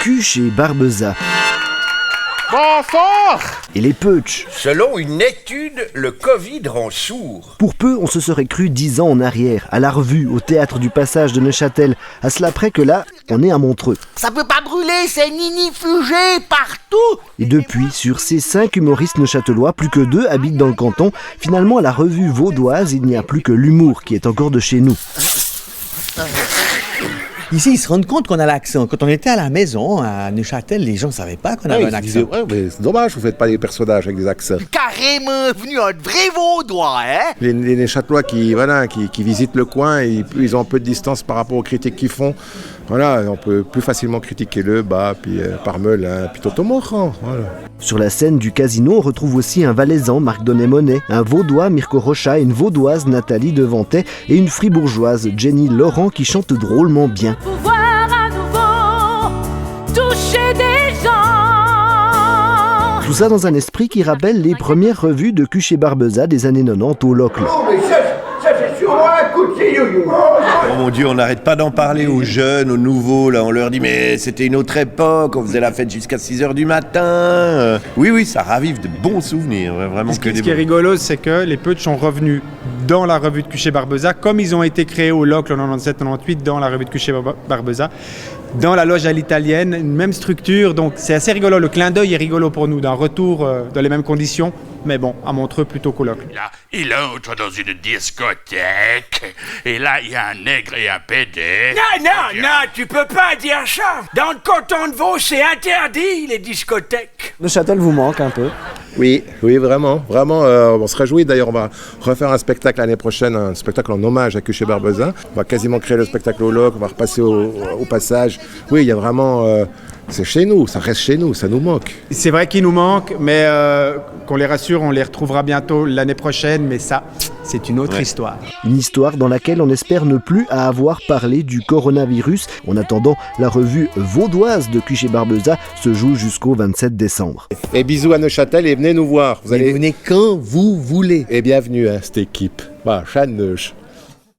Cuche et Barbeza. Bonsoir. Et les Peutsch. Selon une étude, le Covid rend sourd. Pour peu, on se serait cru 10 ans en arrière, à la revue, au théâtre du Passage de Neuchâtel. À cela près que là, on est à Montreux. Ça peut pas brûler, c'est ninifugé partout. Et depuis, sur ces 5 humoristes neuchâtelois, plus que 2 habitent dans le canton. Finalement, à la revue vaudoise, il n'y a plus que l'humour qui est encore de chez nous. Ici, ils se rendent compte qu'on a l'accent. Quand on était à la maison, à Neuchâtel, les gens ne savaient pas qu'on avait un accent. Mais c'est dommage, vous ne faites pas des personnages avec des accents. Carrément venu un vrai vaudois, hein. Les Neuchâtelois qui visitent le coin, ils ont un peu de distance par rapport aux critiques qu'ils font. Voilà, on peut plus facilement critiquer le bas, puis Parmeul, puis Toto-Moran. Voilà. Sur la scène du casino, on retrouve aussi un Valaisan, Marc Donnet-Monet, un Vaudois, Mirko Rocha, une Vaudoise, Nathalie Devantet, et une Fribourgeoise, Jenny Laurent, qui chante drôlement bien. Pouvoir à nouveau toucher des gens. Tout ça dans un esprit qui rappelle les premières revues de Cuche et Barbeza des années 90 au Locle. Oh mais ça fait sûrement un coup de yo-yo. Oh mon Dieu, on n'arrête pas d'en parler aux jeunes, aux nouveaux, là, on leur dit mais c'était une autre époque, on faisait la fête jusqu'à 6h du matin. Oui, ça ravive de bons souvenirs, vraiment. Ce qui est rigolo, c'est que les Peutsch sont revenus dans la revue de Cuche et Barbeza, comme ils ont été créés au Locle en 97-98 dans la revue de Cuche et Barbeza, dans la loge à l'italienne, une même structure, donc c'est assez rigolo, le clin d'œil est rigolo pour nous, d'un retour dans les mêmes conditions, mais bon, à Montreux plutôt qu'au Locle. Là, il entre dans une discothèque, et là, il y a un nègre et un pédé. Non, tu peux pas dire ça. Dans le canton de Vaud, c'est interdit, les discothèques. Neuchâtel vous manque un peu. Oui, vraiment. On se réjouit. D'ailleurs, on va refaire un spectacle l'année prochaine, un spectacle en hommage à Cuche et Barbeza. On va quasiment créer le spectacle au Locle, on va repasser au Passage. Oui, il y a vraiment... c'est chez nous, ça reste chez nous, ça nous manque. C'est vrai qu'il nous manque, mais qu'on les rassure, on les retrouvera bientôt l'année prochaine, mais ça, c'est une autre histoire. Une histoire dans laquelle on espère ne plus à avoir parlé du coronavirus. En attendant, la revue vaudoise de Cuche et Barbeza se joue jusqu'au 27 décembre. Et bisous à Neuchâtel et venez nous voir. Vous venez quand vous voulez. Et bienvenue à cette équipe. Chat Neuch.